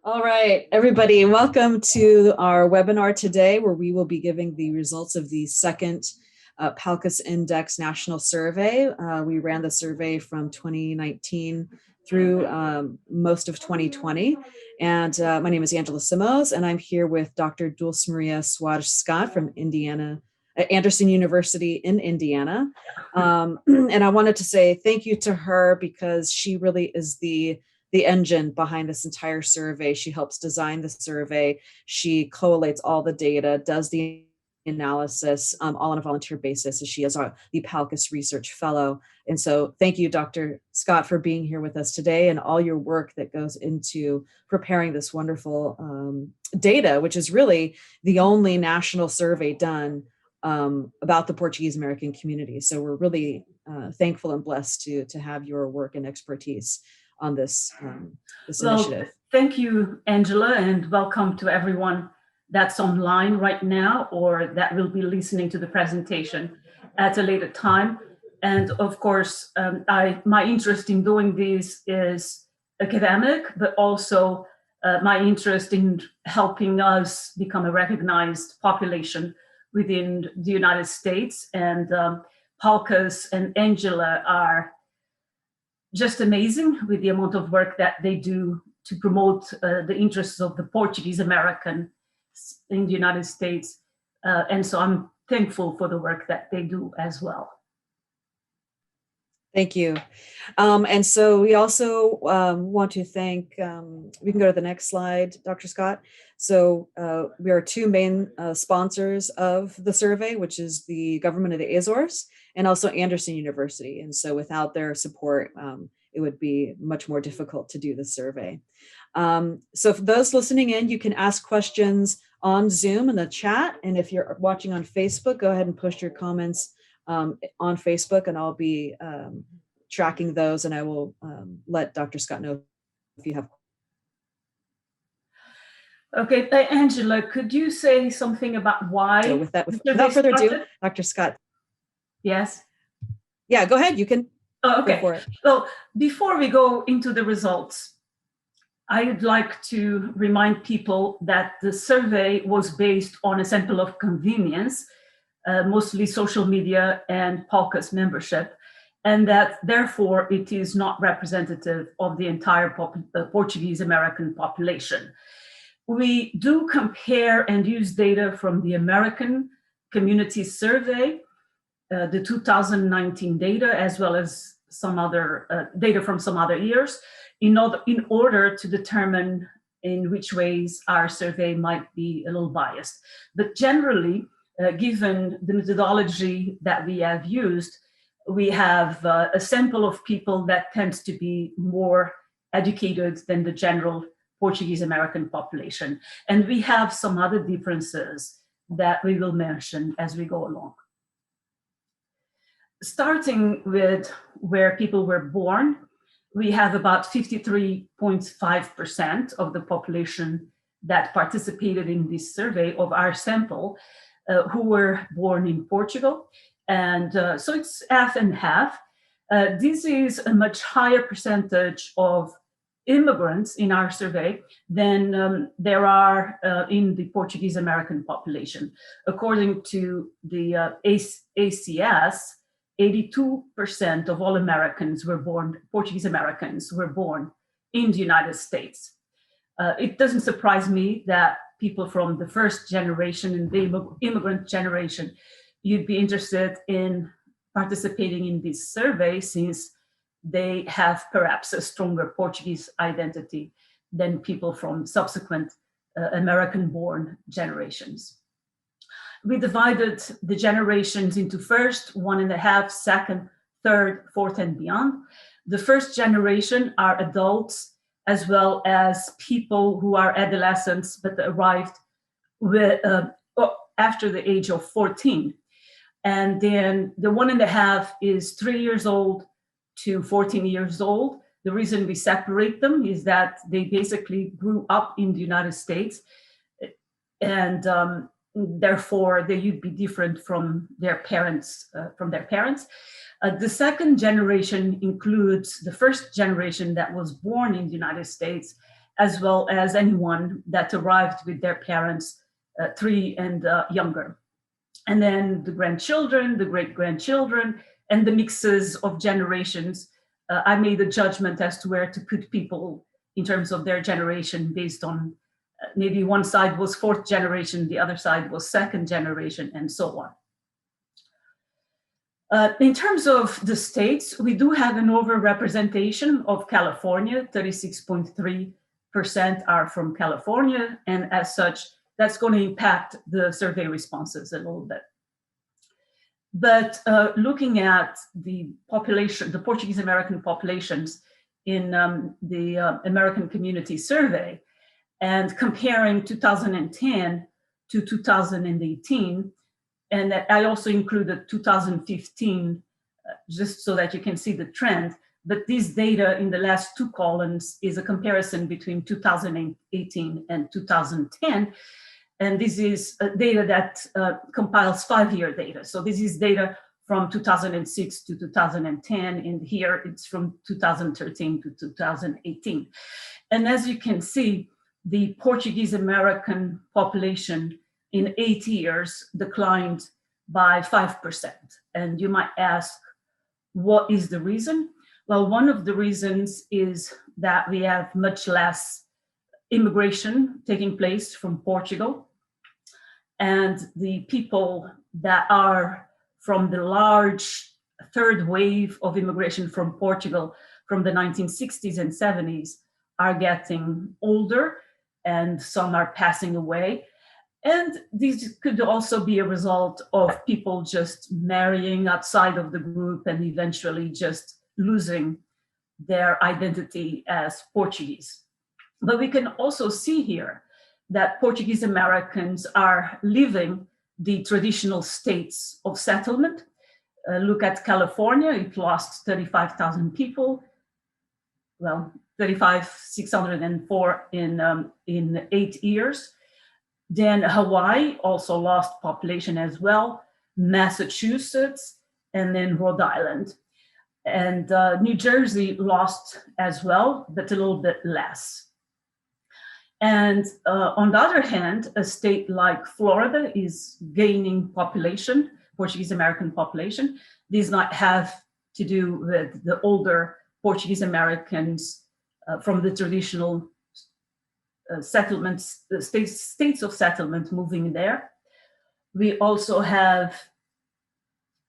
All right, everybody, welcome to our webinar today, where we will be giving the results of the second PALCUS Index National Survey. We ran the survey from 2019 through most of 2020. And my name is Angela Simos, and I'm here with Dr. Dulce Maria Scott from Anderson University in Indiana. And I wanted to say thank you to her because she really is the engine behind this entire survey. She helps design the survey. She collates all the data, does the analysis, all on a volunteer basis, as she is the PALCUS Research Fellow. And so thank you, Dr. Scott, for being here with us today and all your work that goes into preparing this wonderful data, which is really the only national survey done about the Portuguese American community. So we're really thankful and blessed to have your work and expertise on this initiative. Thank you, Angela, and welcome to everyone that's online right now or that will be listening to the presentation at a later time. And of course, my interest in doing this is academic, but also my interest in helping us become a recognized population within the United States. And PALCUS and Angela are just amazing with the amount of work that they do to promote the interests of the Portuguese American in the United States. And so I'm thankful for the work that they do as well. Thank you. And so we also want to thank, we can go to the next slide, Dr. Scott. So we are two main sponsors of the survey, which is the government of the Azores and also Anderson University. And so without their support, it would be much more difficult to do the survey. So for those listening in, you can ask questions on Zoom in the chat. And if you're watching on Facebook, go ahead and post your comments on Facebook, and I'll be tracking those, and I will let Dr. Scott know if you have. Okay, Angela, could you say something about why? So without further ado, Dr. Scott. Yes. Yeah, go ahead. You can. Oh, okay. Go for it. So before we go into the results, I would like to remind people that the survey was based on a sample of convenience, mostly social media and PALCUS membership, and that therefore it is not representative of the entire Portuguese American population. We do compare and use data from the American Community Survey, the 2019 data, as well as some other data from some other years, in order to determine in which ways our survey might be a little biased. But generally, given the methodology that we have used, we have a sample of people that tends to be more educated than the general Portuguese American population. And we have some other differences that we will mention as we go along. Starting with where people were born, we have about 53.5% of the population that participated in this survey of our sample who were born in Portugal. And so it's half and half. This is a much higher percentage of immigrants in our survey than there are in the Portuguese American population. According to the ACS, 82% of all Americans were born, Portuguese Americans were born in the United States. It doesn't surprise me that people from the first generation and the immigrant generation, you'd be interested in participating in this survey since they have perhaps a stronger Portuguese identity than people from subsequent American-born generations. We divided the generations into first, 1.5, second, third, fourth, and beyond. The first generation are adults, as well as people who are adolescents but arrived with, after the age of 14. And then the 1.5 is 3 years old to 14 years old. The reason we separate them is that they basically grew up in the United States, and therefore they would be different from their parents. The second generation includes the first generation that was born in the United States, as well as anyone that arrived with their parents 3 and younger. And then the grandchildren, the great-grandchildren, and the mixes of generations. I made a judgment as to where to put people in terms of their generation based on maybe one side was 4th generation, the other side was 2nd generation, and so on. In terms of the states, we do have an overrepresentation of California. 36.3% are from California, and as such, that's going to impact the survey responses a little bit. But looking at the population, the Portuguese American populations in the American Community Survey, and comparing 2010 to 2018, and I also included 2015, just so that you can see the trend. But this data in the last 2 columns is a comparison between 2018 and 2010. And this is data that compiles 5-year data. So this is data from 2006 to 2010, and here it's from 2013 to 2018. And as you can see, the Portuguese American population in 8 years declined by 5%. And you might ask, what is the reason? Well, one of the reasons is that we have much less immigration taking place from Portugal. And the people that are from the large 3rd wave of immigration from Portugal from the 1960s and 70s are getting older, and some are passing away. And this could also be a result of people just marrying outside of the group and eventually just losing their identity as Portuguese. But we can also see here that Portuguese Americans are leaving the traditional states of settlement. Look at California, it lost 35,000 people. Well, 35,604 in 8 years. Then Hawaii also lost population as well, Massachusetts, and then Rhode Island. And New Jersey lost as well, but a little bit less. And on the other hand, a state like Florida is gaining population, Portuguese American population. These might have to do with the older Portuguese Americans from the traditional settlements, states of settlement moving there. We also have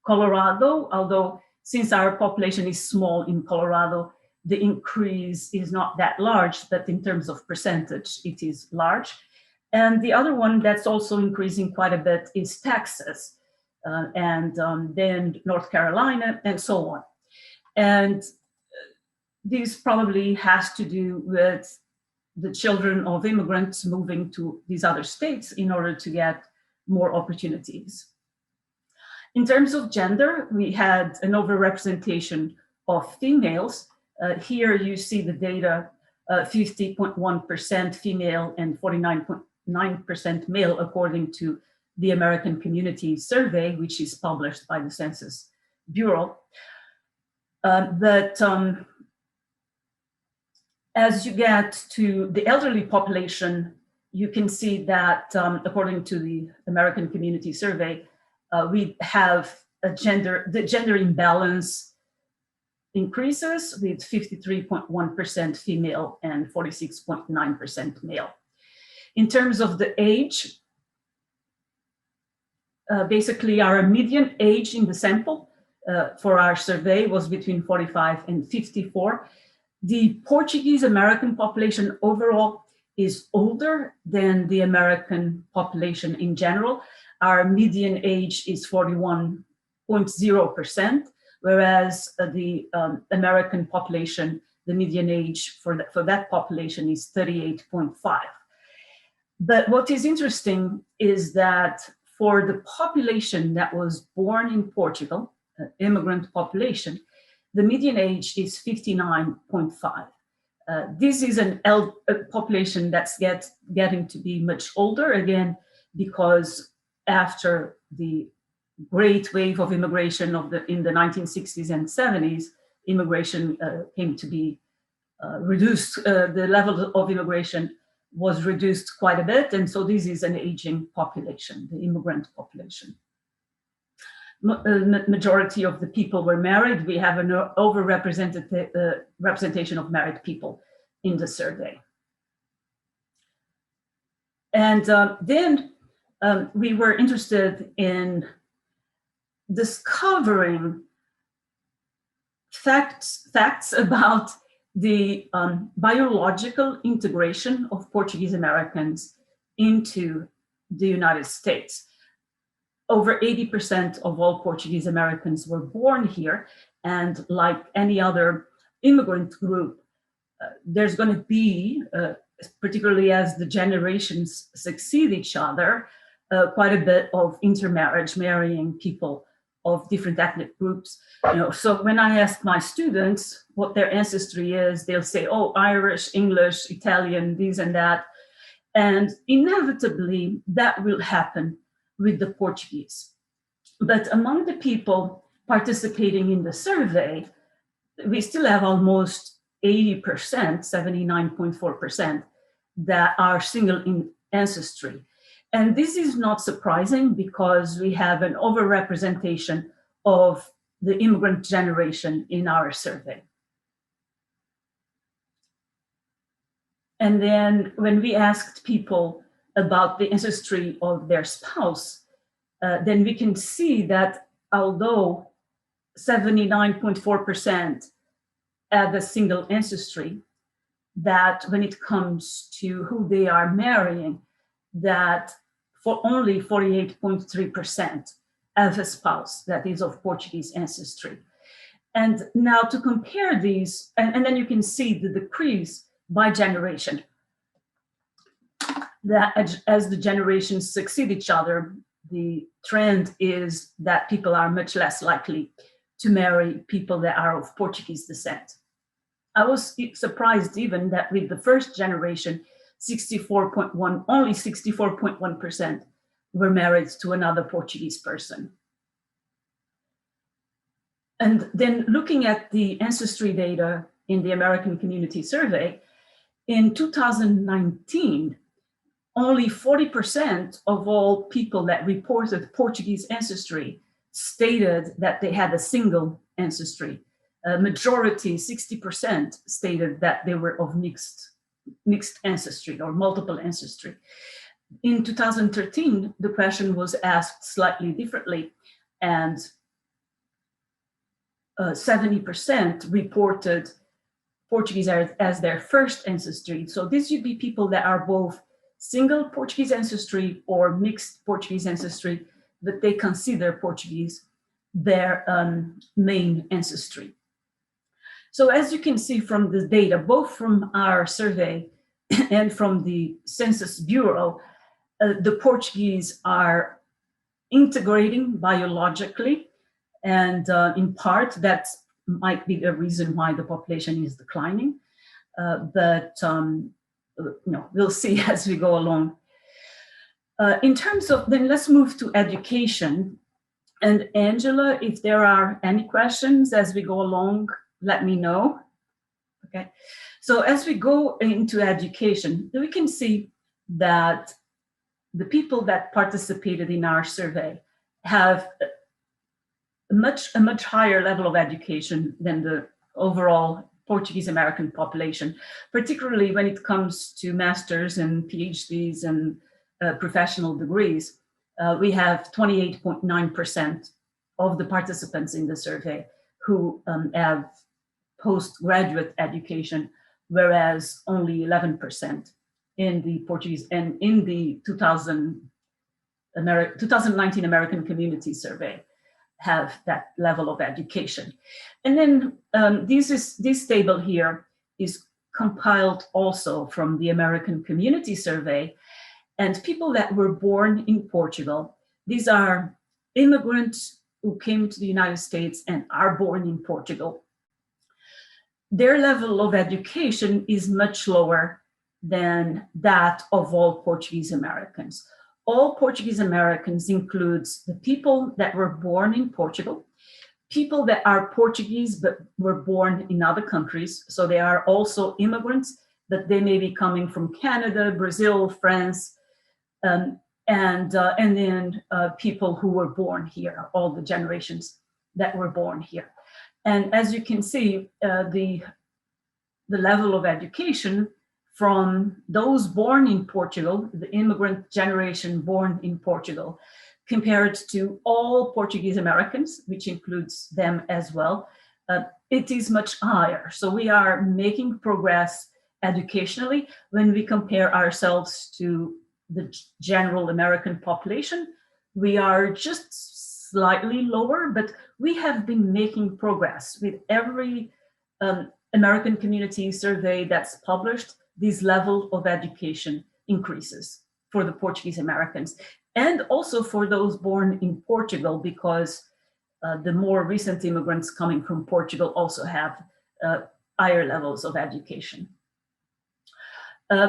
Colorado, although since our population is small in Colorado, the increase is not that large, but in terms of percentage, it is large. And the other one that's also increasing quite a bit is Texas, and then North Carolina, and so on. And this probably has to do with the children of immigrants moving to these other states in order to get more opportunities. In terms of gender, we had an overrepresentation of females. Here you see the data, 50.1% female and 49.9% male, according to the American Community Survey, which is published by the Census Bureau. As you get to the elderly population, you can see that according to the American Community Survey, we have the gender imbalance increases with 53.1% female and 46.9% male. In terms of the age, basically our median age in the sample for our survey was between 45 and 54. The Portuguese American population overall is older than the American population in general. Our median age is 41.0%, whereas the American population, the median age for that population is 38.5. But what is interesting is that for the population that was born in Portugal, immigrant population, the median age is 59.5. This is a population that's getting to be much older, again, because after the great wave of immigration in the 1960s and 70s, immigration came to be reduced, the level of immigration was reduced quite a bit. And so this is an aging population, the immigrant population. Majority of the people were married. We have an overrepresented representation of married people in the survey. And then we were interested in discovering facts about the biological integration of Portuguese Americans into the United States. Over 80% of all Portuguese Americans were born here, and like any other immigrant group, there's going to be, particularly as the generations succeed each other, quite a bit of intermarriage, marrying people of different ethnic groups. So when I ask my students what their ancestry is, they'll say, oh, Irish, English, Italian, this and that. And inevitably, that will happen with the Portuguese. But among the people participating in the survey, we still have almost 80%, 79.4%, that are single in ancestry. And this is not surprising because we have an overrepresentation of the immigrant generation in our survey. And then when we asked people about the ancestry of their spouse, then we can see that although 79.4% have a single ancestry, that when it comes to who they are marrying, that for only 48.3% have a spouse that is of Portuguese ancestry. And now to compare these, and then you can see the decrease by generation, that as the generations succeed each other, the trend is that people are much less likely to marry people that are of Portuguese descent. I was surprised even that with the first generation, only 64.1% were married to another Portuguese person. And then looking at the ancestry data in the American Community Survey, in 2019, only 40% of all people that reported Portuguese ancestry stated that they had a single ancestry. Majority, 60%, stated that they were of mixed ancestry or multiple ancestry. In 2013, the question was asked slightly differently, and 70% reported Portuguese as their first ancestry. So this would be people that are both single Portuguese ancestry or mixed Portuguese ancestry, but they consider Portuguese their main ancestry. So as you can see from the data, both from our survey and from the Census Bureau, the Portuguese are integrating biologically, and in part that might be the reason why the population is declining, but we'll see as we go along. In terms of, then let's move to education. And Angela, if there are any questions as we go along, let me know. Okay, so as we go into education, we can see that the people that participated in our survey have a much higher level of education than the overall Portuguese American population, particularly when it comes to masters and PhDs and professional degrees. We have 28.9% of the participants in the survey who have postgraduate education, whereas only 11% in the Portuguese and in the 2019 American Community Survey have that level of education. And then this table here is compiled also from the American Community Survey, and people that were born in Portugal, these are immigrants who came to the United States and are born in Portugal. Their level of education is much lower than that of all Portuguese Americans. All Portuguese Americans includes the people that were born in Portugal, people that are Portuguese but were born in other countries. So they are also immigrants, but they may be coming from Canada, Brazil, France, and then people who were born here, all the generations that were born here. And as you can see, the level of education from those born in Portugal, the immigrant generation born in Portugal, compared to all Portuguese Americans, which includes them as well, it is much higher. So we are making progress educationally when we compare ourselves to the general American population. We are just slightly lower, but we have been making progress with every American community survey that's published. This level of education increases for the Portuguese Americans and also for those born in Portugal, because the more recent immigrants coming from Portugal also have higher levels of education.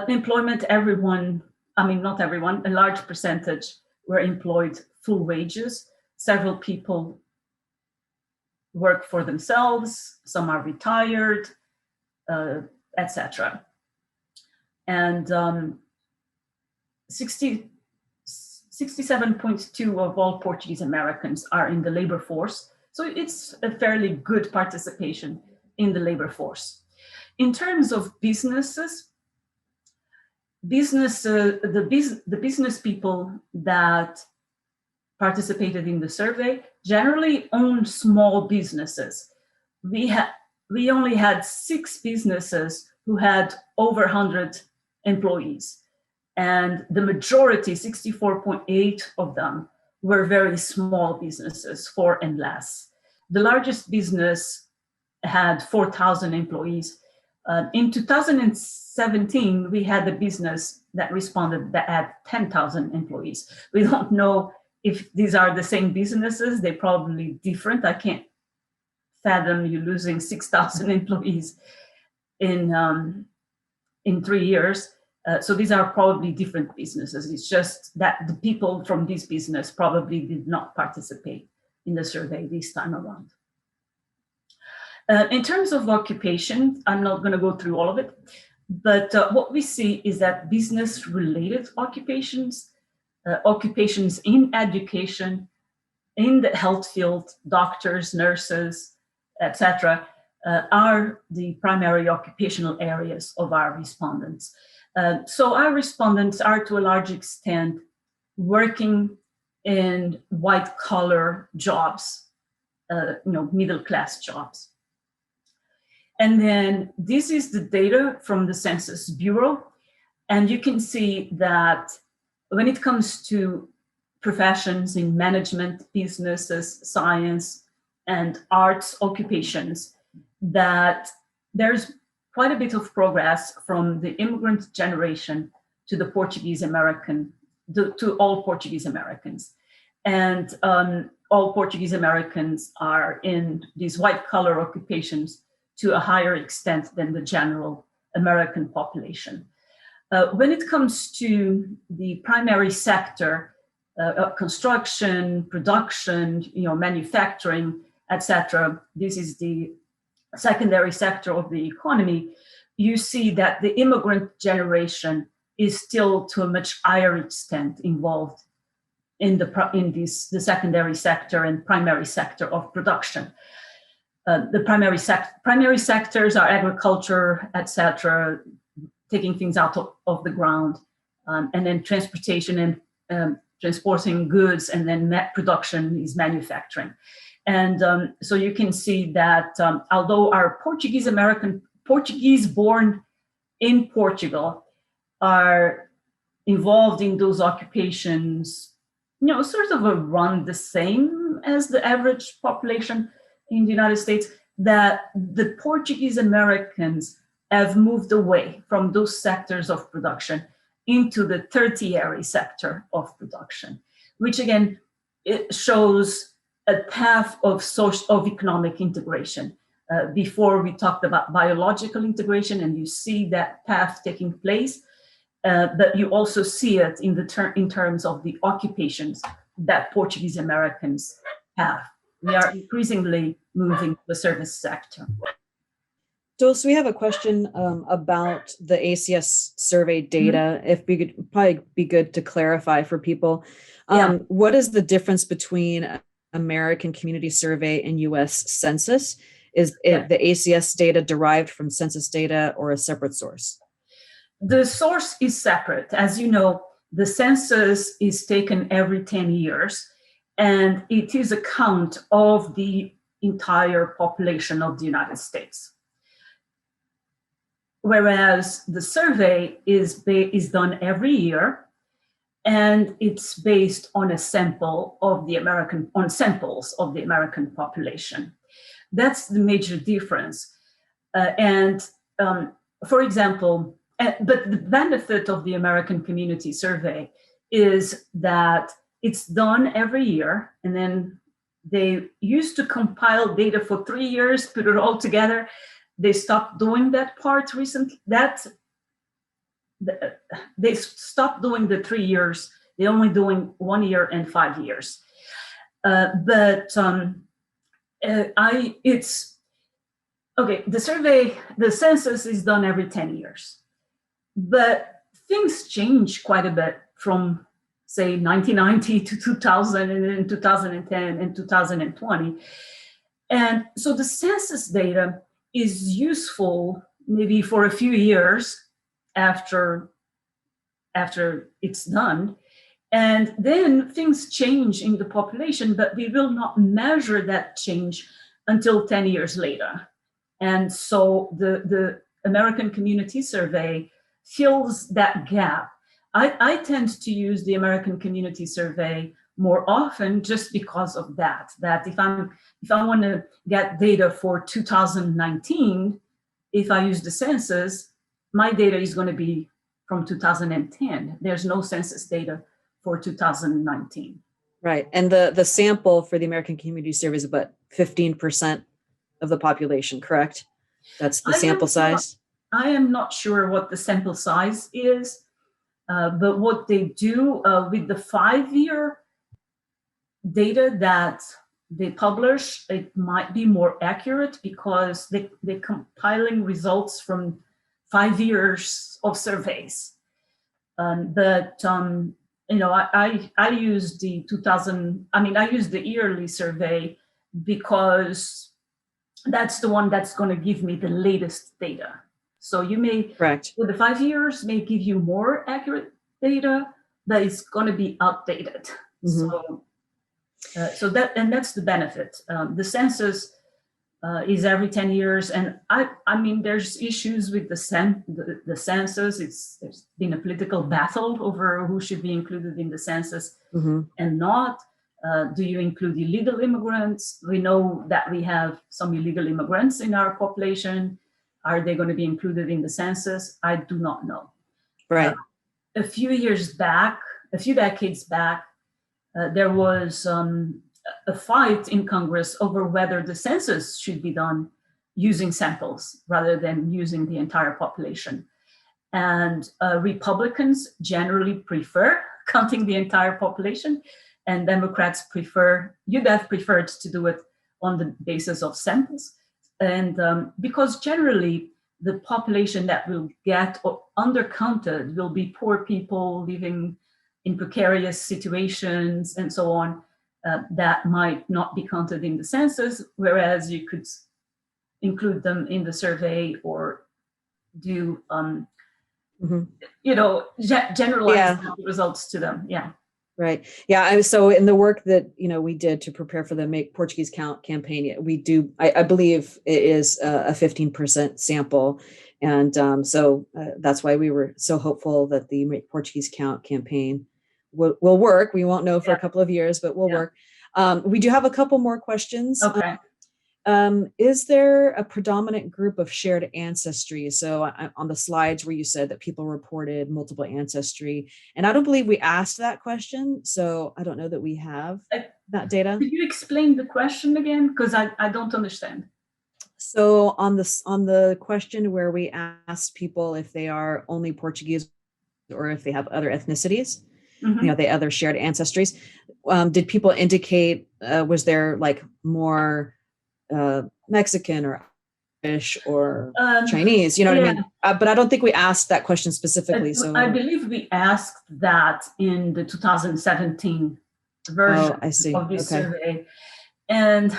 Employment, everyone, I mean, not everyone, a large percentage were employed full wages. Several people work for themselves, some are retired, etc. And 67.2% of all Portuguese Americans are in the labor force. So it's a fairly good participation in the labor force. In terms of businesses, the business people that participated in the survey generally own small businesses. We only had 6 businesses who had over 100 employees. And the majority, 64.8% of them, were very small businesses, 4 and less. The largest business had 4,000 employees. In 2017, we had a business that responded that had 10,000 employees. We don't know if these are the same businesses. They're probably different. I can't fathom you losing 6,000 employees in 3 years. So these are probably different businesses. It's just that the people from this business probably did not participate in the survey this time around. In terms of occupation, I'm not going to go through all of it, but what we see is that business-related occupations, occupations in education, in the health field, doctors, nurses, etc., are the primary occupational areas of our respondents. So our respondents are to a large extent working in white-collar jobs, middle-class jobs. And then this is the data from the Census Bureau. And you can see that when it comes to professions in management, businesses, science, and arts occupations, that there's quite a bit of progress from the immigrant generation to the Portuguese American, to all Portuguese Americans. And all Portuguese Americans are in these white-collar occupations to a higher extent than the general American population. When it comes to the primary sector, construction, production, manufacturing, etc., this is the secondary sector of the economy, you see that the immigrant generation is still to a much higher extent involved in the secondary sector and primary sector of production. The primary sectors are agriculture, etc., taking things out of the ground, and then transportation and transporting goods, and then production is manufacturing. And so you can see that although our Portuguese born in Portugal are involved in those occupations, sort of around the same as the average population in the United States, that the Portuguese Americans have moved away from those sectors of production into the tertiary sector of production, which again, it shows a path of economic integration. Before we talked about biological integration, and you see that path taking place, but you also see it in terms of the occupations that Portuguese Americans have. we are increasingly moving to the service sector. Dulce, we have a question about the ACS survey data. If we could probably be good to clarify for people. What is the difference between American Community Survey and US Census? Is the ACS data derived from census data or a separate source? The source is separate. As you know, the census is taken every 10 years, and it is a count of the entire population of the United States. Whereas the survey is done every year, and it's based on samples of the American population. That's the major difference. For example, but the benefit of the American Community Survey is that it's done every year, and then they used to compile data for 3 years, put it all together. They stopped doing that part recently. They stopped doing the 3 years. They're only doing 1 year and 5 years. The census is done every 10 years. But things change quite a bit from, say, 1990 to 2000, and then 2010 and 2020. And so the census data is useful maybe for a few years after it's done. And then things change in the population, but we will not measure that change until 10 years later. And so the American Community Survey fills that gap. I tend to use the American Community Survey more often just because of that if I want to get data for 2019, if I use the census, my data is going to be from 2010. There's no census data for 2019. Right. And the sample for the American Community Survey is about 15% of the population, correct? That's the sample size? I am not sure what the sample size is, but what they do with the 5-year data that they publish, it might be more accurate because they're compiling results from 5 years of surveys. I use the I use the yearly survey because that's the one that's going to give me the latest data. So you may, correct, with the 5 years may give you more accurate data, but it's going to be outdated. Mm-hmm. That's the benefit. The census is every 10 years, and there's issues with the census. There's been a political battle over who should be included in the census and not. Do you include illegal immigrants? We know that we have some illegal immigrants in our population. Are they going to be included in the census? I do not know. Right. A few decades back, there was a fight in Congress over whether the census should be done using samples rather than using the entire population. And Republicans generally prefer counting the entire population, and Democrats you'd have preferred to do it on the basis of samples. And because generally the population that will get undercounted will be poor people living in precarious situations and so on, that might not be counted in the census, whereas you could include them in the survey or do, generalize the results to them. Yeah. Right. Yeah. So in the work that, we did to prepare for the Make Portuguese Count campaign, we do, I believe it is a 15% sample. And so that's why we were so hopeful that the Make Portuguese Count campaign will work. We won't know for a couple of years, but will work. We do have a couple more questions. Okay. Is there a predominant group of shared ancestry? So on the slides where you said that people reported multiple ancestry, and I don't believe we asked that question, so I don't know that we have that data. Could you explain the question again? Because I don't understand. So on the question where we asked people if they are only Portuguese or if they have other ethnicities, the other shared ancestries. Did people indicate, was there like more Mexican or Irish or Chinese, you know what I mean? But I don't think we asked that question specifically. So I believe we asked that in the 2017 version of this survey. And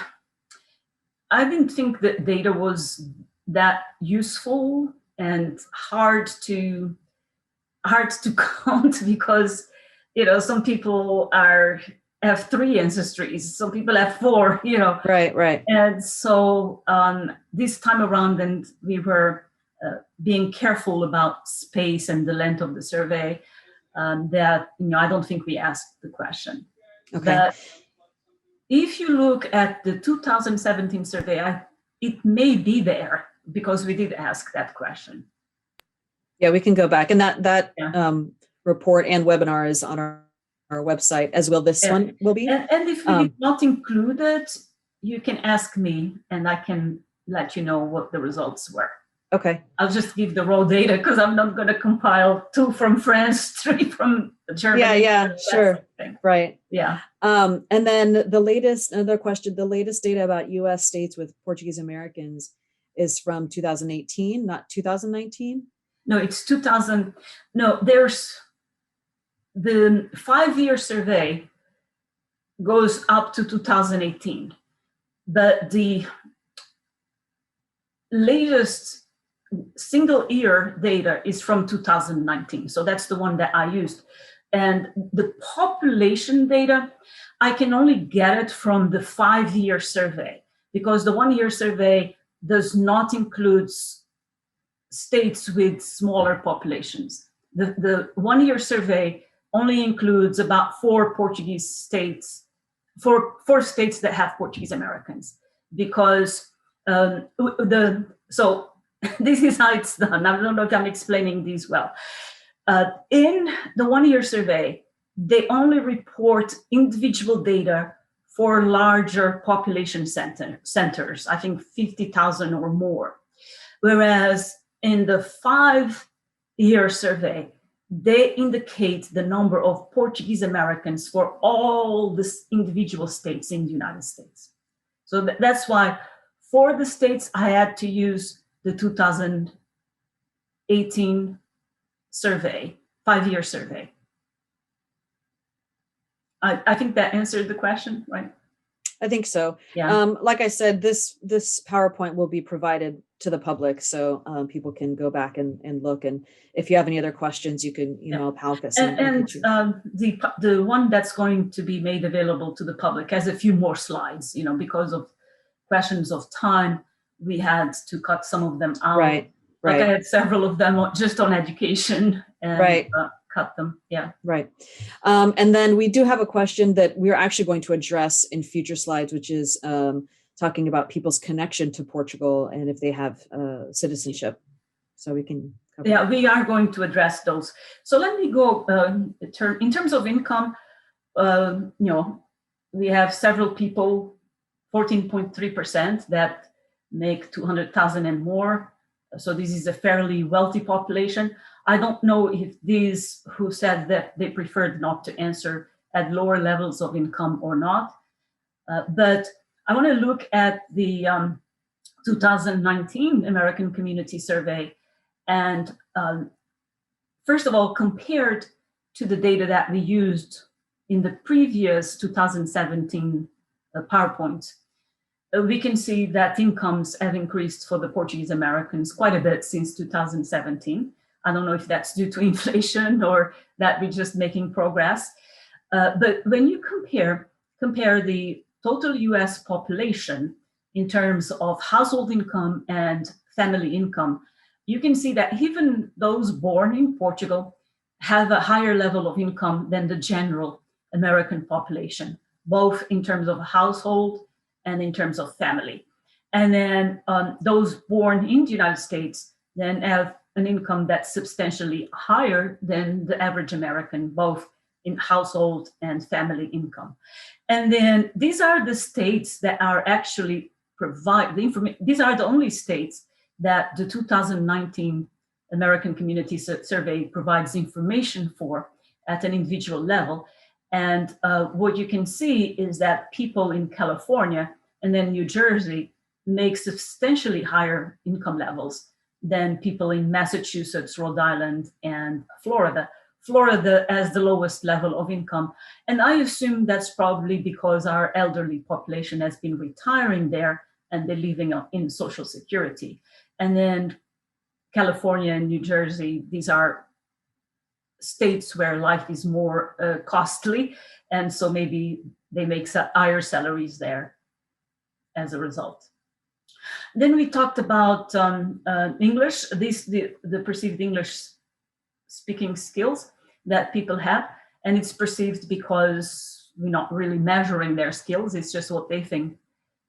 I didn't think that data was that useful and hard to count because, some people have 3 ancestries, some people have 4, Right. And so this time around, and we were being careful about space and the length of the survey, that, I don't think we asked the question. Okay. But if you look at the 2017 survey, it may be there because we did ask that question. Yeah, we can go back. And that report and webinar is on our website, as well this one will be. And if we did not include it, you can ask me and I can let you know what the results were. Okay. I'll just give the raw data because I'm not going to compile 2 from France, 3 from Germany. Yeah, sure. Right. Yeah. And then another question, the latest data about US states with Portuguese Americans is from 2018, not 2019? No, it's 2000. No, there's the 5-year survey goes up to 2018, but the latest single year data is from 2019. So that's the one that I used. And the population data, I can only get it from the 5-year survey because the 1-year survey does not include states with smaller populations. The 1-year survey only includes about 4 Portuguese states, 4 states that have Portuguese Americans, because so this is how it's done. I don't know if I'm explaining this well. In the 1-year survey, they only report individual data for larger population centers, I think 50,000 or more. Whereas in the 5-year survey, they indicate the number of Portuguese Americans for all the individual states in the United States. So that's why for the states, I had to use the 2018 survey, 5-year survey. I think that answered the question, right? I think so. Yeah. Like I said, this PowerPoint will be provided to the public, so people can go back and look. And if you have any other questions, you can email PALCUS. And the one that's going to be made available to the public has a few more slides. Because of questions of time, we had to cut some of them out. Right. Like I had several of them just on education and cut them. Yeah. Right. And then we do have a question that we're actually going to address in future slides, which is talking about people's connection to Portugal and if they have citizenship. So we can cover that. We are going to address those. So let me go in terms of income. We have several people, 14.3% that make 200,000 and more. So this is a fairly wealthy population. I don't know if these who said that they preferred not to answer at lower levels of income or not. But I want to look at the 2019 American Community Survey and first of all, compared to the data that we used in the previous 2017 PowerPoint, we can see that incomes have increased for the Portuguese Americans quite a bit since 2017. I don't know if that's due to inflation or that we're just making progress. But when you compare the total US population in terms of household income and family income, you can see that even those born in Portugal have a higher level of income than the general American population, both in terms of household and in terms of family. And then those born in the United States then have an income that's substantially higher than the average American, both in household and family income. And then these are the states that are actually provide the information. These are the only states that the 2019 American Community Survey provides information for at an individual level. And what you can see is that people in California and then New Jersey make substantially higher income levels than people in Massachusetts, Rhode Island, and Florida. Florida has the lowest level of income. And I assume that's probably because our elderly population has been retiring there and they're living in Social Security. And then California and New Jersey, these are states where life is more costly. And so maybe they make higher salaries there as a result. Then we talked about English, the perceived English speaking skills that people have. And it's perceived because we're not really measuring their skills. It's just what they think,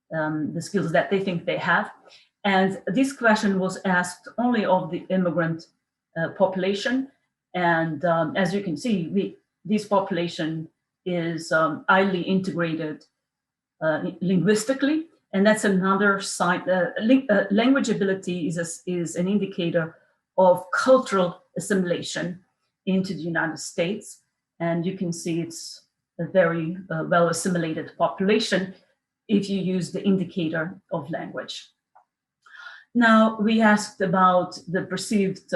the skills that they think they have. And this question was asked only of the immigrant population. And as you can see, this population is highly integrated linguistically. And that's another sign. Language ability is an indicator of cultural assimilation into the United States. And you can see it's a very well assimilated population if you use the indicator of language. Now, we asked about the perceived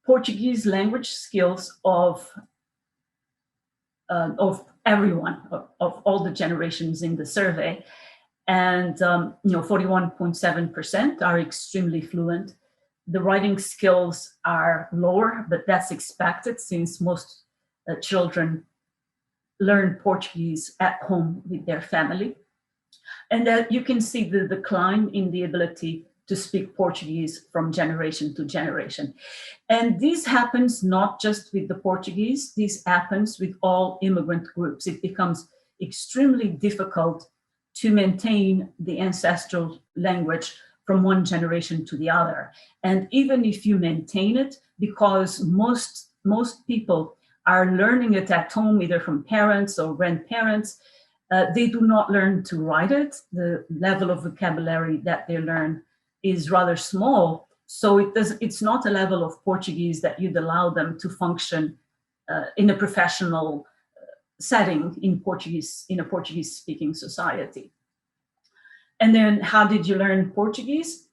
Portuguese language skills of everyone, of all the generations in the survey. And 41.7% are extremely fluent. The writing skills are lower, but that's expected since most children learn Portuguese at home with their family. And that you can see the decline in the ability to speak Portuguese from generation to generation. And this happens not just with the Portuguese, this happens with all immigrant groups. It becomes extremely difficult to maintain the ancestral language from one generation to the other. And even if you maintain it, because most people are learning it at home, either from parents or grandparents, they do not learn to write it. The level of vocabulary that they learn is rather small. So it's not a level of Portuguese that you'd allow them to function in a professional setting in a Portuguese-speaking society. And then how did you learn Portuguese?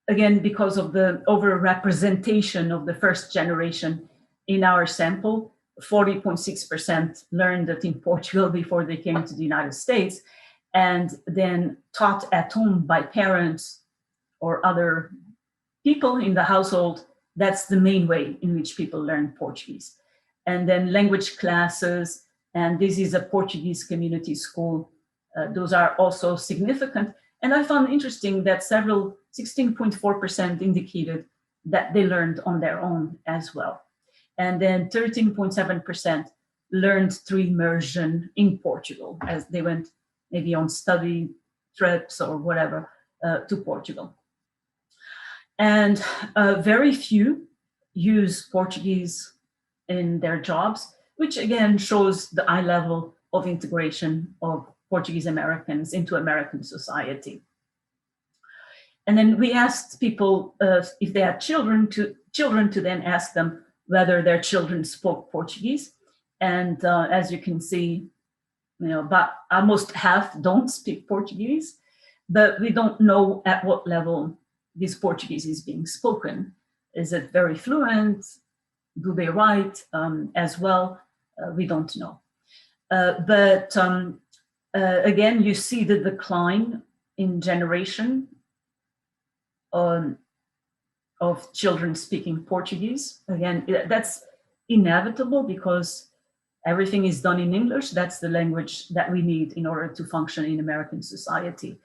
Again, because of the overrepresentation of the first generation in our sample, 40.6% learned it in Portugal before they came to the United States, and then taught at home by parents or other people in the household. That's the main way in which people learn Portuguese. And then language classes, and this is a Portuguese community school. Those are also significant. And I found interesting that 16.4% indicated that they learned on their own as well. And then 13.7% learned through immersion in Portugal as they went maybe on study trips or whatever to Portugal. And very few use Portuguese in their jobs, which again shows the high level of integration of Portuguese Americans into American society. And then we asked people if they had children to then ask them whether their children spoke Portuguese. And as you can see, about almost half don't speak Portuguese, but we don't know at what level this Portuguese is being spoken. Is it very fluent? Do they write as well? We don't know. But again, you see the decline in generation of children speaking Portuguese. Again, that's inevitable because everything is done in English. That's the language that we need in order to function in American society.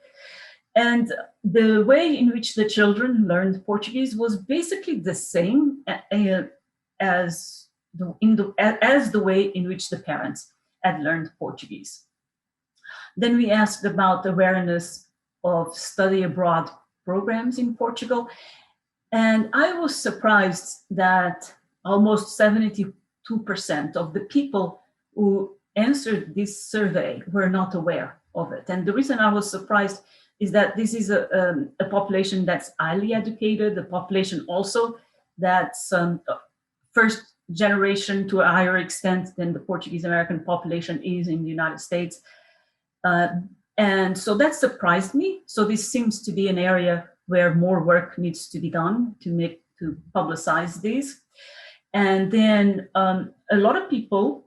And the way in which the children learned Portuguese was basically the same as the way in which the parents had learned Portuguese. Then we asked about awareness of study abroad programs in Portugal. And I was surprised that almost 72% of the people who answered this survey were not aware of it. And the reason I was surprised is that this is a population that's highly educated, a population also that's first generation to a higher extent than the Portuguese American population is in the United States. And so that surprised me. So this seems to be an area where more work needs to be done to publicize these. And then a lot of people,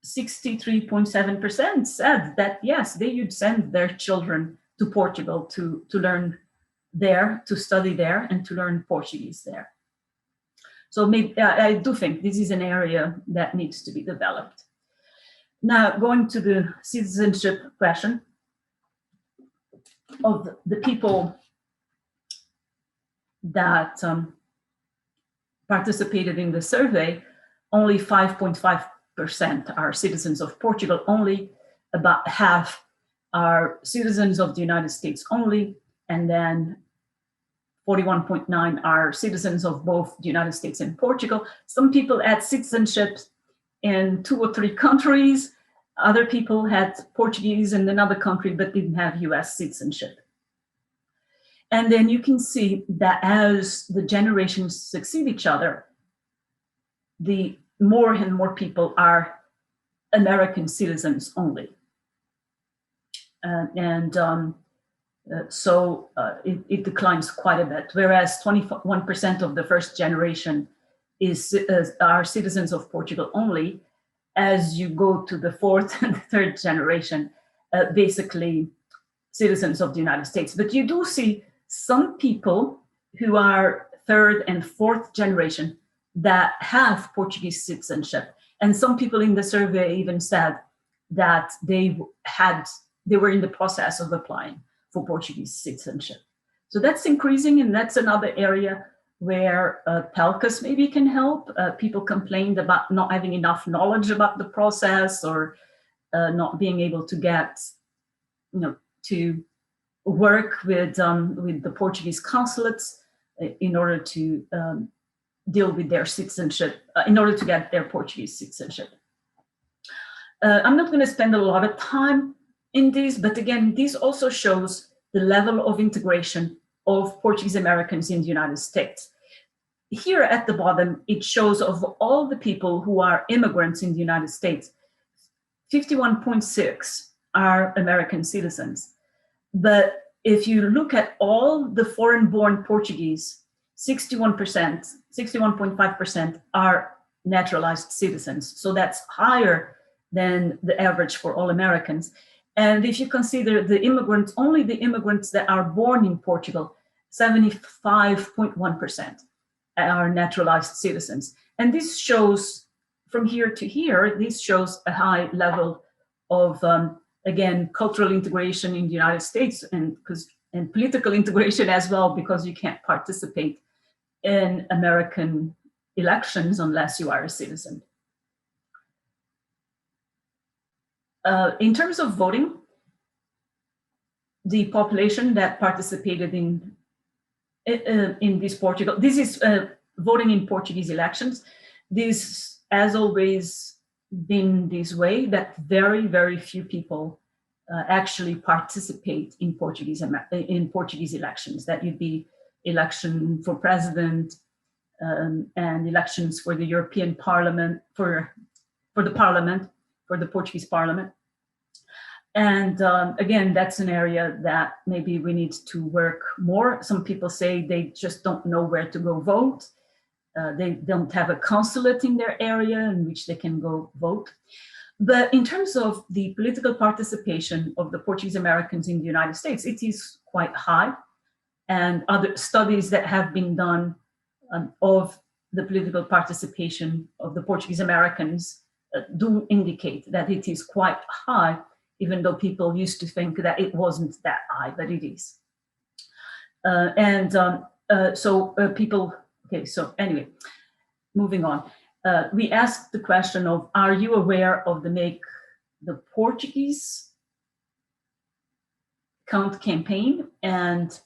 63.7% said that, yes, they would send their children to Portugal to learn there, to study there, and to learn Portuguese there. So maybe I do think this is an area that needs to be developed. Now, going to the citizenship question of the people that participated in the survey, only 5.5% are citizens of Portugal, only about half are citizens of the United States only, and then 41.9 are citizens of both the United States and Portugal. Some people had citizenship in 2 or 3 countries. Other people had Portuguese in another country but didn't have US citizenship. And then you can see that as the generations succeed each other, the more and more people are American citizens only. So it declines quite a bit, whereas 21% of the first generation are citizens of Portugal only. As you go to the 4th and 3rd generation, basically citizens of the United States. But you do see some people who are 3rd and 4th generation that have Portuguese citizenship. And some people in the survey even said that they were in the process of applying for Portuguese citizenship. So that's increasing, and that's another area where PALCUS maybe can help. People complained about not having enough knowledge about the process, or not being able to get, to work with the Portuguese consulates in order to deal with their citizenship, in order to get their Portuguese citizenship. I'm not going to spend a lot of time in this, but again, this also shows the level of integration of Portuguese Americans in the United States. Here at the bottom, it shows of all the people who are immigrants in the United States, 51.6 are American citizens. But if you look at all the foreign-born Portuguese, 61.5% are naturalized citizens. So that's higher than the average for all Americans. And if you consider the immigrants, only the immigrants that are born in Portugal, 75.1% are naturalized citizens. And this shows, from here to here, this shows a high level of, again, cultural integration in the United States, and political integration as well, because you can't participate in American elections unless you are a citizen. In terms of voting, the population that participated in this Portugal, this is voting in Portuguese elections. This has always been this way, that very, very few people actually participate in Portuguese elections. That would be election for president and elections for the European Parliament, for the Portuguese Parliament. And again, that's an area that maybe we need to work more. Some people say they just don't know where to go vote. They don't have a consulate in their area in which they can go vote. But in terms of the political participation of the Portuguese Americans in the United States, it is quite high. And other studies that have been done of the political participation of the Portuguese Americans do indicate that it is quite high, even though people used to think that it wasn't that high, but it is. Okay, so anyway, moving on. We asked the question of, are you aware of the Make the Portuguese Count campaign? And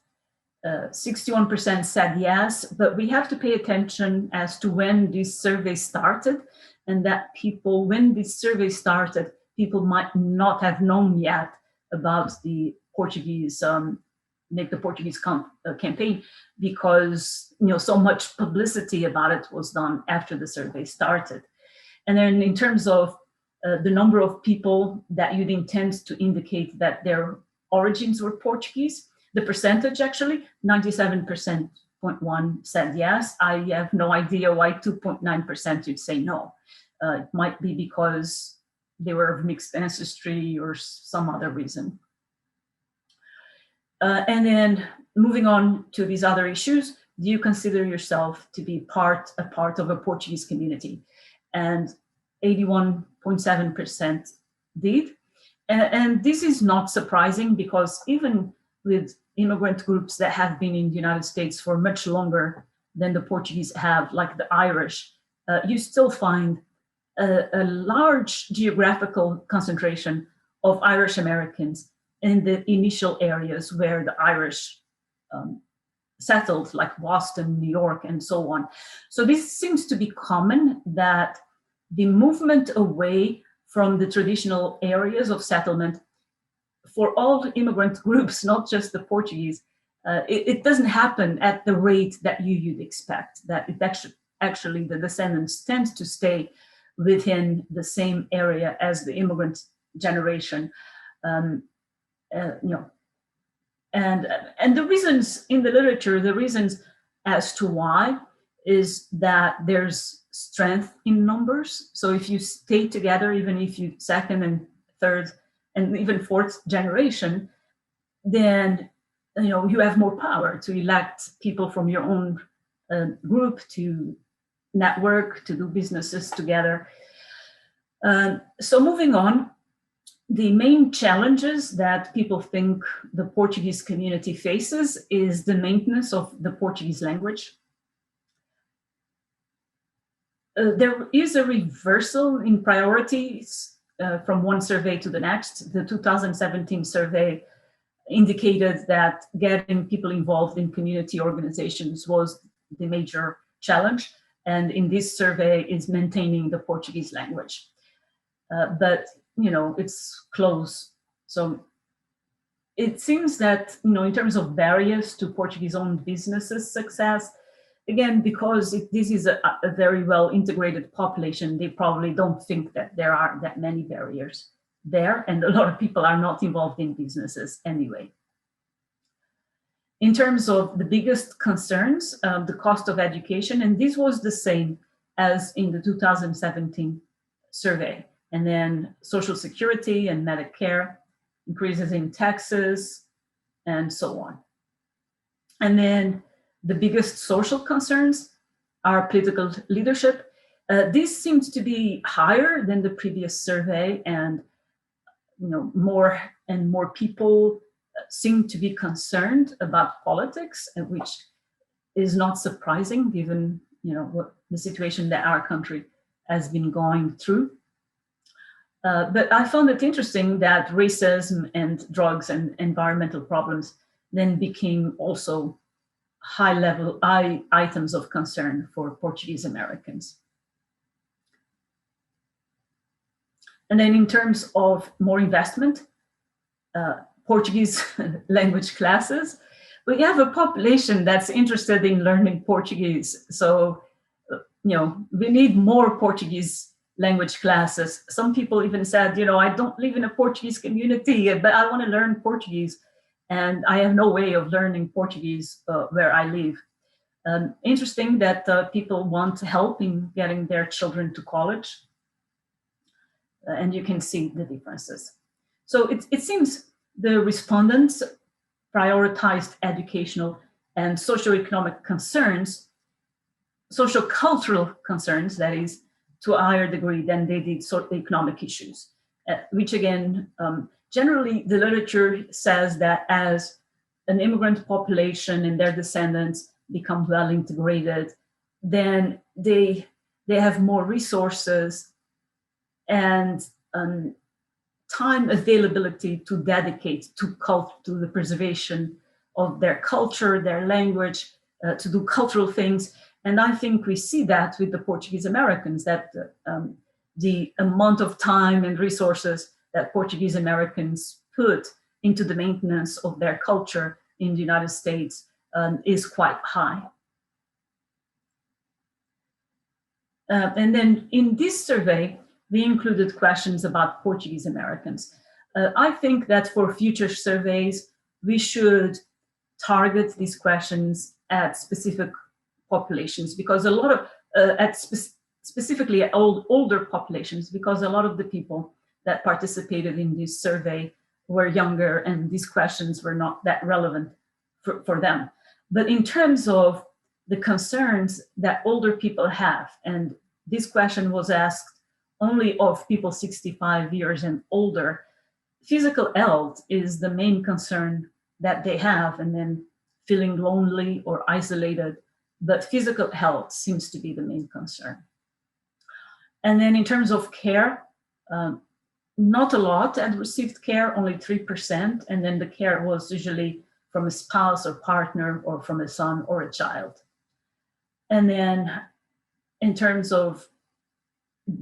61% said yes, but we have to pay attention as to when this survey started, and that people, when this survey started, people might not have known yet about the Portuguese make the Portuguese campaign, because so much publicity about it was done after the survey started. And then in terms of the number of people that you'd intend to indicate that their origins were Portuguese, the percentage actually, 97.1% said yes. I have no idea why 2.9% would say no. It might be because they were of mixed ancestry or some other reason. And then moving on to these other issues, do you consider yourself to be a part of a Portuguese community? And 81.7% did. And this is not surprising, because even with immigrant groups that have been in the United States for much longer than the Portuguese have, like the Irish, you still find a large geographical concentration of Irish Americans in the initial areas where the Irish settled, like Boston, New York, and so on. So this seems to be common, that the movement away from the traditional areas of settlement for all immigrant groups, not just the Portuguese, it doesn't happen at the rate that you'd expect, that it actually the descendants tend to stay within the same area as the immigrant generation. And the reasons in the literature, the reasons as to why, is that there's strength in numbers. So if you stay together, even if you second and third and even fourth generation, then you have more power to elect people from your own group, to network, to do businesses together. So moving on, the main challenges that people think the Portuguese community faces is the maintenance of the Portuguese language. There is a reversal in priorities from one survey to the next. The 2017 survey indicated that getting people involved in community organizations was the major challenge. And in this survey is maintaining the Portuguese language. But, it's close. So it seems that, in terms of barriers to Portuguese-owned businesses' success, again, because this is a very well integrated population, they probably don't think that there are that many barriers there, and a lot of people are not involved in businesses anyway. In terms of the biggest concerns, the cost of education, and this was the same as in the 2017 survey, and then Social Security and Medicare, increases in taxes, and so on. And then the biggest social concerns are political leadership. This seems to be higher than the previous survey, and more and more people seem to be concerned about politics, which is not surprising given what the situation that our country has been going through. But I found it interesting that racism and drugs and environmental problems then became also high items of concern for Portuguese Americans. And then in terms of more investment, Portuguese language classes, we have a population that's interested in learning Portuguese. So, we need more Portuguese language classes. Some people even said, I don't live in a Portuguese community, but I want to learn Portuguese. And I have no way of learning Portuguese where I live. Interesting that people want help in getting their children to college. And you can see the differences. So it seems the respondents prioritized educational and socioeconomic concerns, sociocultural concerns, that is, to a higher degree than they did economic issues, which again, generally the literature says that as an immigrant population and their descendants become well integrated, then they have more resources and time availability to dedicate to the preservation of their culture, their language, to do cultural things. And I think we see that with the Portuguese Americans, that the amount of time and resources that Portuguese Americans put into the maintenance of their culture in the United States is quite high. And then in this survey, we included questions about Portuguese Americans. I think that for future surveys, we should target these questions at specific populations, because a lot of, specifically at older populations, because a lot of the people that participated in this survey were younger and these questions were not that relevant for them. But in terms of the concerns that older people have, and this question was asked only of people 65 years and older, physical health is the main concern that they have, and then feeling lonely or isolated, but physical health seems to be the main concern. And then in terms of care, not a lot had received care, only 3%, and then the care was usually from a spouse or partner or from a son or a child. And then in terms of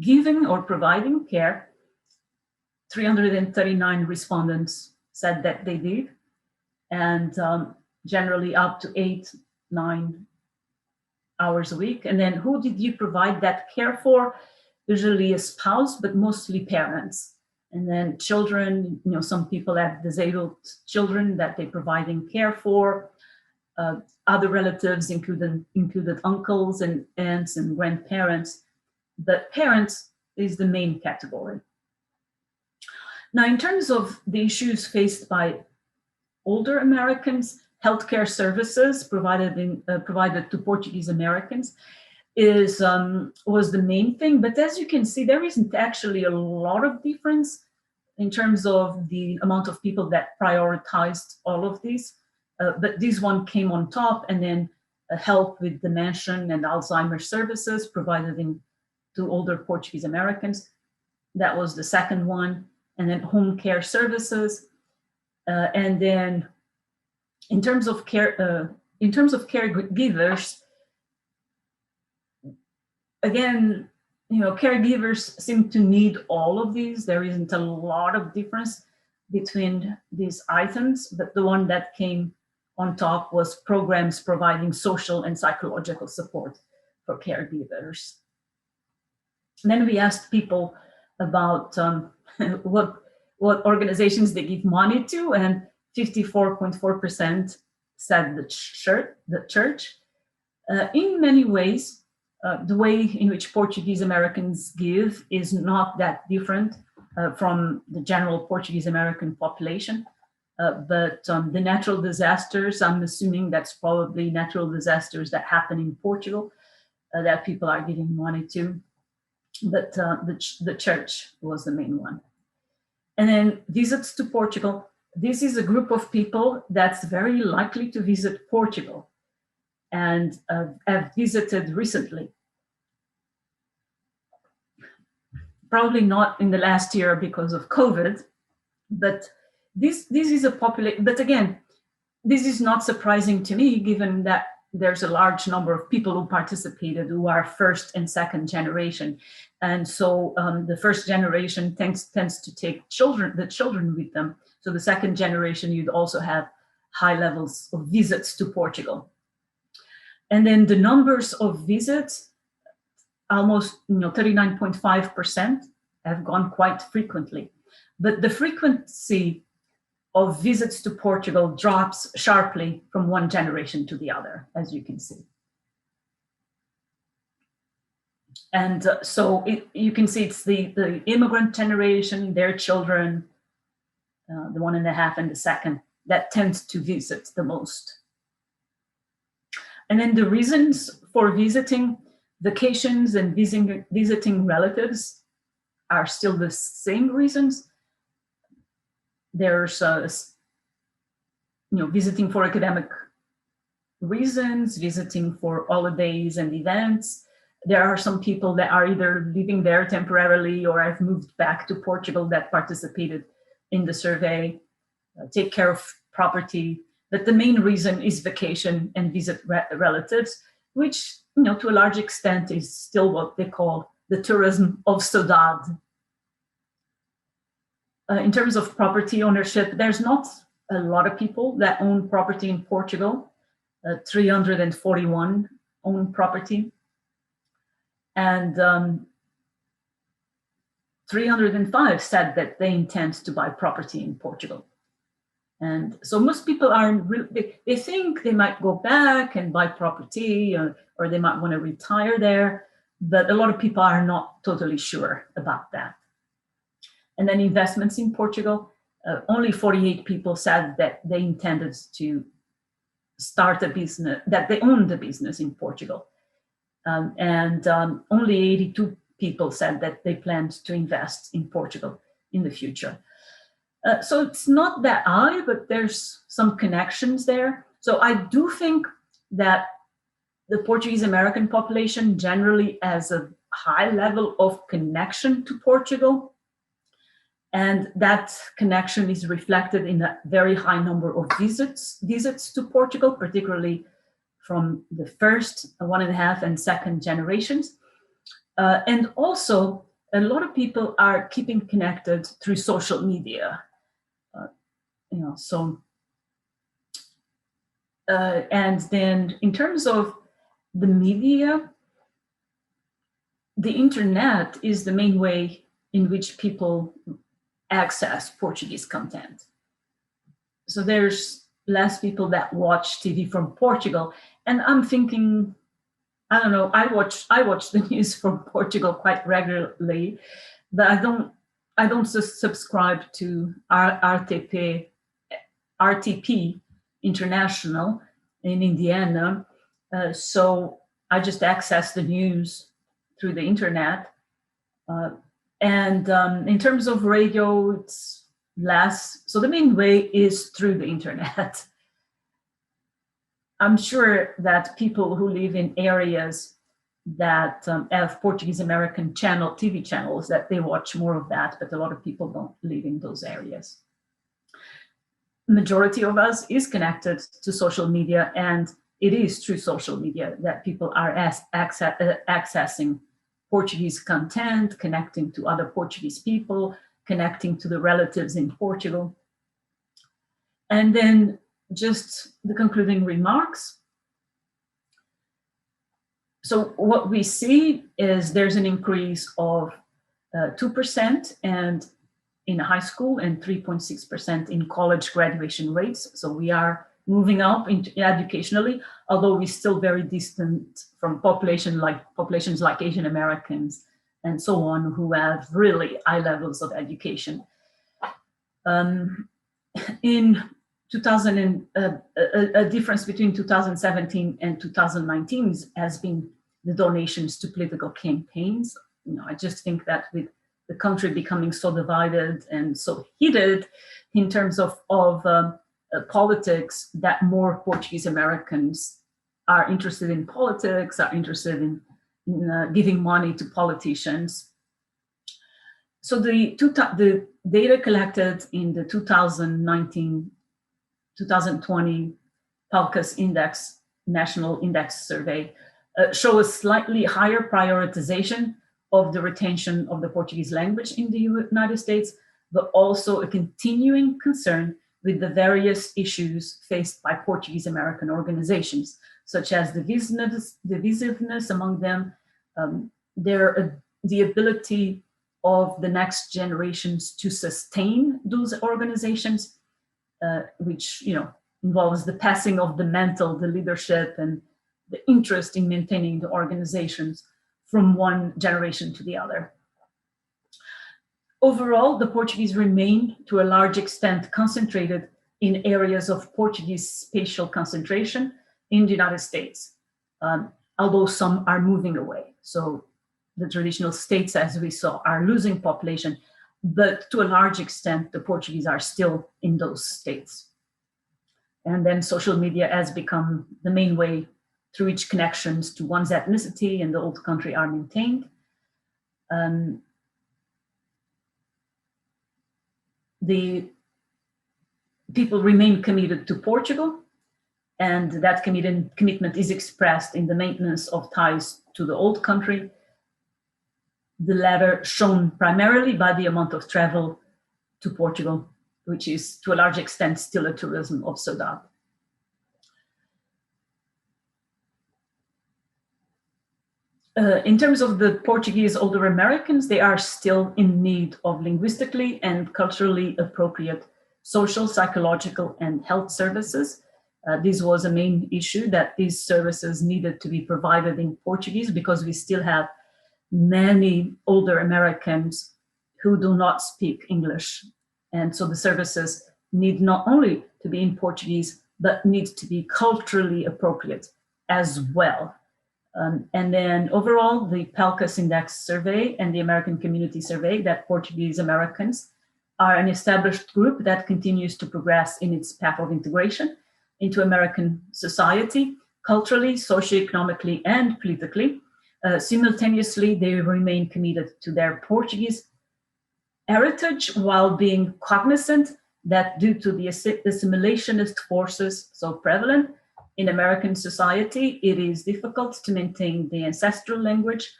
giving or providing care, 339 respondents said that they did, and generally up to 8-9 hours a week. And then who did you provide that care for? Usually a spouse, but mostly parents. And then children, some people have disabled children that they're providing care for. Other relatives included uncles and aunts and grandparents, but parents is the main category. Now, in terms of the issues faced by older Americans, healthcare services provided to Portuguese Americans was the main thing. But as you can see, there isn't actually a lot of difference in terms of the amount of people that prioritized all of these. But this one came on top, and then help with dementia and Alzheimer's services provided to older Portuguese Americans. That was the second one. And then home care services. And then in terms of caregivers, again, caregivers seem to need all of these. There isn't a lot of difference between these items, but the one that came on top was programs providing social and psychological support for caregivers. And then we asked people about what organizations they give money to, and 54.4% said the church. In many ways, the way in which Portuguese Americans give is not that different from the general Portuguese American population. But the natural disasters, I'm assuming that's probably natural disasters that happen in Portugal that people are giving money to. But the church was the main one. And then visits to Portugal. This is a group of people that's very likely to visit Portugal and have visited recently. Probably not in the last year because of COVID, but this is a population. But again, this is not surprising to me, given that there's a large number of people who participated who are first and second generation. And so the first generation tends to take the children with them. So the second generation, you'd also have high levels of visits to Portugal. And then the numbers of visits, almost 39.5% have gone quite frequently. But the frequency of visits to Portugal drops sharply from one generation to the other, as you can see. And so you can see it's the immigrant generation, their children, the 1.5 and the second, that tends to visit the most. And then the reasons for visiting, vacations and visiting relatives are still the same reasons. There's visiting for academic reasons, visiting for holidays and events. There are some people that are either living there temporarily or have moved back to Portugal that participated in the survey, take care of property. But the main reason is vacation and visit relatives, which to a large extent is still what they call the tourism of saudade. In terms of property ownership, there's not a lot of people that own property in Portugal. 341 own property, and 305 said that they intend to buy property in Portugal. And so most people they think they might go back and buy property, or they might want to retire there, but a lot of people are not totally sure about that. And then investments in Portugal, only 48 people said that they intended to start a business, that they owned a business in Portugal. And only 82 people said that they planned to invest in Portugal in the future. So it's not that high, but there's some connections there. So I do think that the Portuguese American population generally has a high level of connection to Portugal. And that connection is reflected in a very high number of visits to Portugal, particularly from the first 1.5 and second generations. And also, a lot of people are keeping connected through social media. And then in terms of the media, the internet is the main way in which people access Portuguese content. So there's less people that watch TV from Portugal. And I'm thinking, I don't know, I watch the news from Portugal quite regularly, but I don't subscribe to RTP International in Indiana. So I just access the news through the internet. And in terms of radio, it's less. So the main way is through the internet. I'm sure that people who live in areas that have Portuguese American TV channels, that they watch more of that, but a lot of people don't live in those areas. Majority of us is connected to social media, and it is through social media that people are accessing Portuguese content, connecting to other Portuguese people, connecting to the relatives in Portugal. And then just the concluding remarks. So what we see is there's an increase of 2% and in high school and 3.6% in college graduation rates. So we are moving up educationally, although we're still very distant from populations like Asian Americans and so on, who have really high levels of education. In 2000, a difference between 2017 and 2019 has been the donations to political campaigns. I just think that with the country becoming so divided and so heated in terms of politics, that more Portuguese Americans are interested in politics, are interested in giving money to politicians. So the data collected in the 2019-2020 PALCUS Index National Index Survey show a slightly higher prioritization of the retention of the Portuguese language in the United States, but also a continuing concern with the various issues faced by Portuguese American organizations, such as divisiveness among them, the ability of the next generations to sustain those organizations, which involves the passing of the mantle, the leadership, and the interest in maintaining the organizations from one generation to the other. Overall, the Portuguese remain to a large extent concentrated in areas of Portuguese spatial concentration in the United States, although some are moving away. So the traditional states, as we saw, are losing population, but to a large extent, the Portuguese are still in those states. And then social media has become the main way through which connections to one's ethnicity and the old country are maintained. The people remain committed to Portugal, and that commitment is expressed in the maintenance of ties to the old country, the latter shown primarily by the amount of travel to Portugal which is to a large extent still a tourism of Saudade. In terms of the Portuguese older Americans, they are still in need of linguistically and culturally appropriate social, psychological, and health services. This was a main issue, that these services needed to be provided in Portuguese, because we still have many older Americans who do not speak English. And so the services need not only to be in Portuguese, but need to be culturally appropriate as well. And then overall, the PALCUS Index Survey and the American Community Survey, that Portuguese Americans are an established group that continues to progress in its path of integration into American society, culturally, socioeconomically, and politically. Simultaneously, they remain committed to their Portuguese heritage, while being cognizant that due to the assimilationist forces so prevalent in American society, it is difficult to maintain the ancestral language,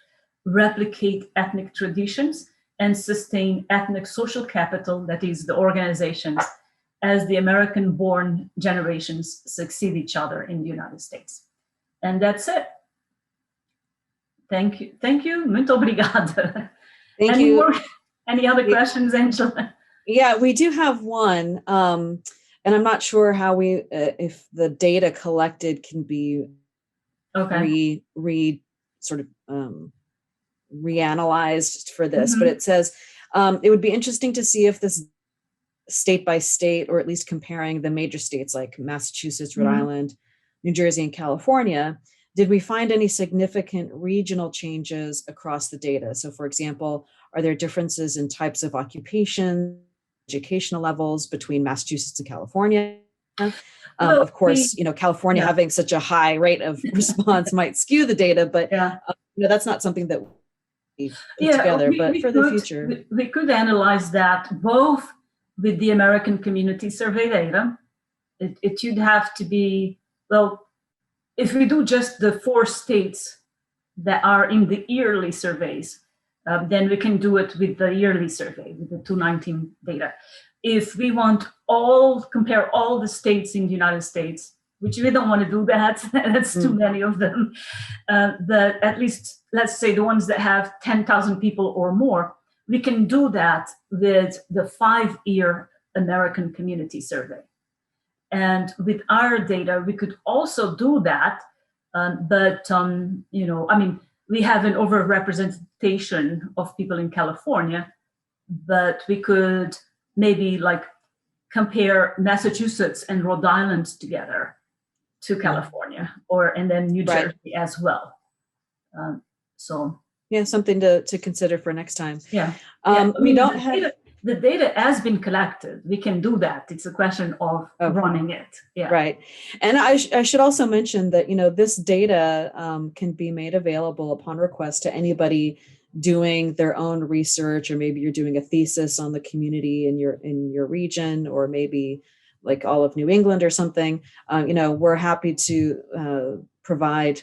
replicate ethnic traditions, and sustain ethnic social capital, that is the organizations, as the American-born generations succeed each other in the United States. And that's it. Thank you. Thank you. Muito obrigada. Thank you. Any other questions, Angela? Yeah, we do have one. And I'm not sure how we, if the data collected can be reanalyzed for this, but it says, it would be interesting to see if this state by state, or at least comparing the major states like Massachusetts, Rhode Island, New Jersey, and California, did we find any significant regional changes across the data? So for example, are there differences in types of occupation, educational levels between Massachusetts and California? Well, of course, California having such a high rate of response might skew the data, but that's not something that we put together. But for the future, we could analyze that both with the American Community Survey data. It should have to be, well, if we do just the 4 states that are in the yearly surveys, then we can do it with the yearly survey, with the 2019 data. If we want compare all the states in the United States, which we don't want to do that, that's too many of them, but at least, let's say the ones that have 10,000 people or more, we can do that with the 5-year American Community Survey. And with our data, we could also do that, but we have an overrepresentation of people in California, but we could maybe compare Massachusetts and Rhode Island together to California, and then New Jersey as well. Something to consider for next time. We don't have the data has been collected. We can do that. It's a question of running it. Right. And I should also mention that, this data can be made available upon request to anybody doing their own research, or maybe you're doing a thesis on the community in your region, or maybe like all of New England or something. We're happy to provide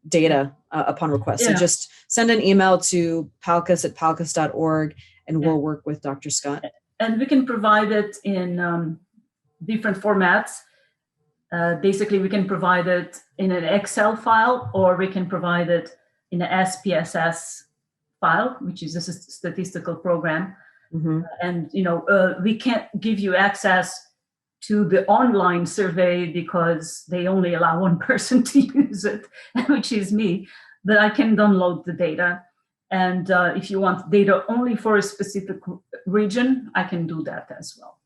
data upon request. So just send an email to palcus@palcus.org, and we'll work with Dr. Scott. And we can provide it in different formats. Basically, we can provide it in an Excel file, or we can provide it in an SPSS file, which is a statistical program. And, we can't give you access to the online survey because they only allow one person to use it, which is me, but I can download the data. And if you want data only for a specific region, I can do that as well.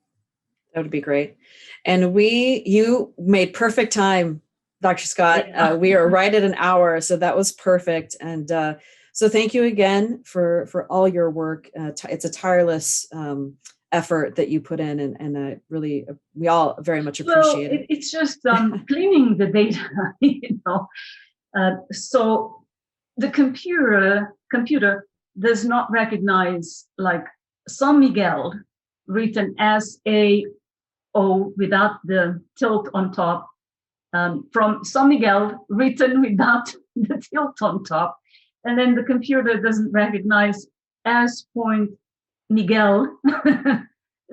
That would be great. And you made perfect time, Dr. Scott. We are right at an hour, so that was perfect. And so thank you again for all your work. It's a tireless effort that you put in, and really, we all very much appreciate it. It's just cleaning the data, so the computer does not recognize San Miguel written S-A-O without the tilt on top, from San Miguel written without the tilt on top. And then the computer doesn't recognize S. Miguel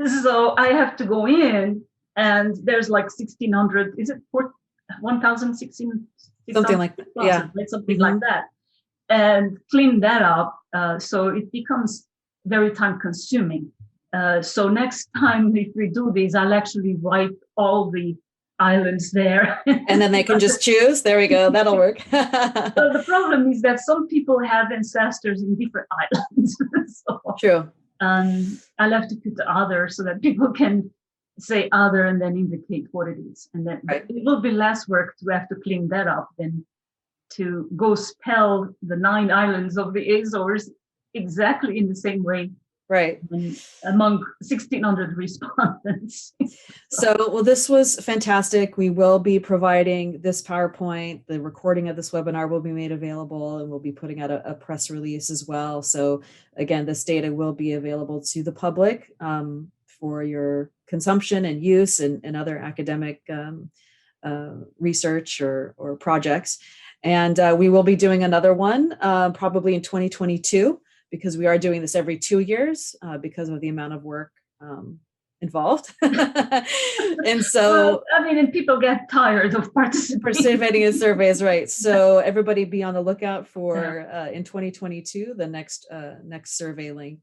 So I have to go in, and there's like 1,600, is it 1,016? Something like that. Yeah. Right? Something like that. And clean that up. So it becomes very time consuming. So next time if we do these, I'll actually write all the islands there. And then they can just choose. There we go. That'll work. So the problem is that some people have ancestors in different islands. So, true. I'll have to put the other so that people can say other and then indicate what it is. And then it will be less work to have to clean that up than to go spell the 9 islands of the Azores exactly in the same way. Right. Among 1,600 respondents. So, well, this was fantastic. We will be providing this PowerPoint. The recording of this webinar will be made available, and we'll be putting out a press release as well. So again, this data will be available to the public for your consumption and use and other academic research or projects. And we will be doing another one probably in 2022, because we are doing this every 2 years because of the amount of work involved. And so, well, I mean, and people get tired of participating in surveys, right? So everybody be on the lookout for in 2022 the next survey link.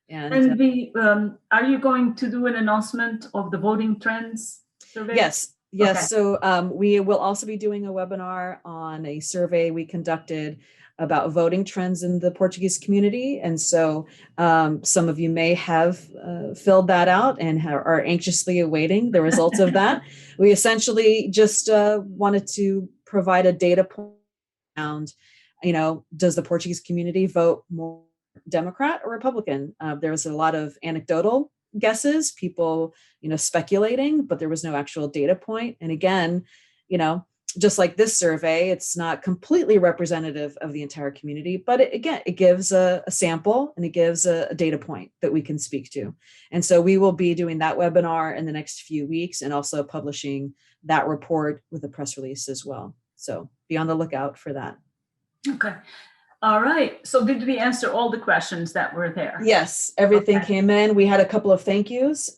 And are you going to do an announcement of the voting trends survey? Yes. Yes. Okay. So we will also be doing a webinar on a survey we conducted about voting trends in the Portuguese community. And so some of you may have filled that out and are anxiously awaiting the results of that. We essentially just wanted to provide a data point around, does the Portuguese community vote more Democrat or Republican? There was a lot of anecdotal guesses, people, speculating, but there was no actual data point. And again, just like this survey, it's not completely representative of the entire community, but it gives a sample and it gives a data point that we can speak to. And so we will be doing that webinar in the next few weeks and also publishing that report with a press release as well. So be on the lookout for that. Okay. All right. So did we answer all the questions that were there? Yes, everything came in. We had a couple of thank yous.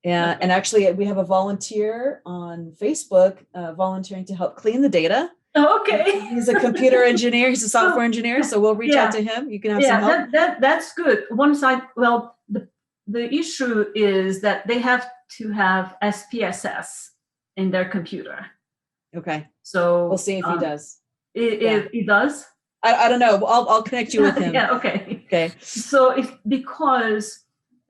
And actually, we have a volunteer on Facebook volunteering to help clean the data. Okay. He's a computer engineer. He's a software engineer. So we'll reach out to him. You can have some help. That's good. One side, well, the issue is that they have to have SPSS in their computer. Okay. So we'll see if he does. If he does? I don't know. I'll connect you with him. Yeah. Okay. Okay. So because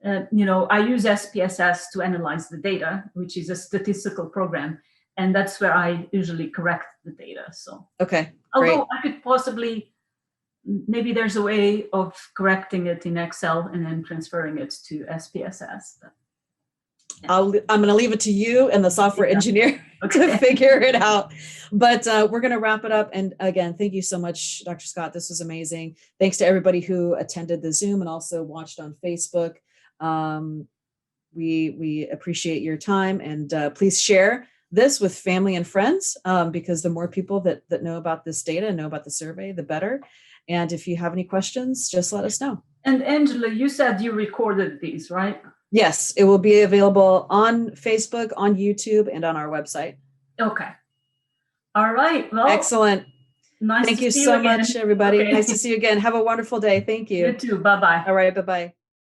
I use SPSS to analyze the data, which is a statistical program, and that's where I usually correct the data. So okay. Although I could possibly, maybe there's a way of correcting it in Excel and then transferring it to SPSS. But, I'm going to leave it to you and the software engineer to figure it out. But we're going to wrap it up. And again, thank you so much, Dr. Scott. This was amazing. Thanks to everybody who attended the Zoom and also watched on Facebook. We appreciate your time, and please share this with family and friends, because the more people that know about this data and know about the survey, the better. And if you have any questions, just let us know. And Angela, you said you recorded these, right? Yes, it will be available on Facebook, on YouTube, and on our website. Okay. All right. Well, excellent. Nice Thank to you see so you again. much, everybody. Okay. Nice to see you again. Have a wonderful day. Thank you. You too. Bye-bye. All right. Bye-bye.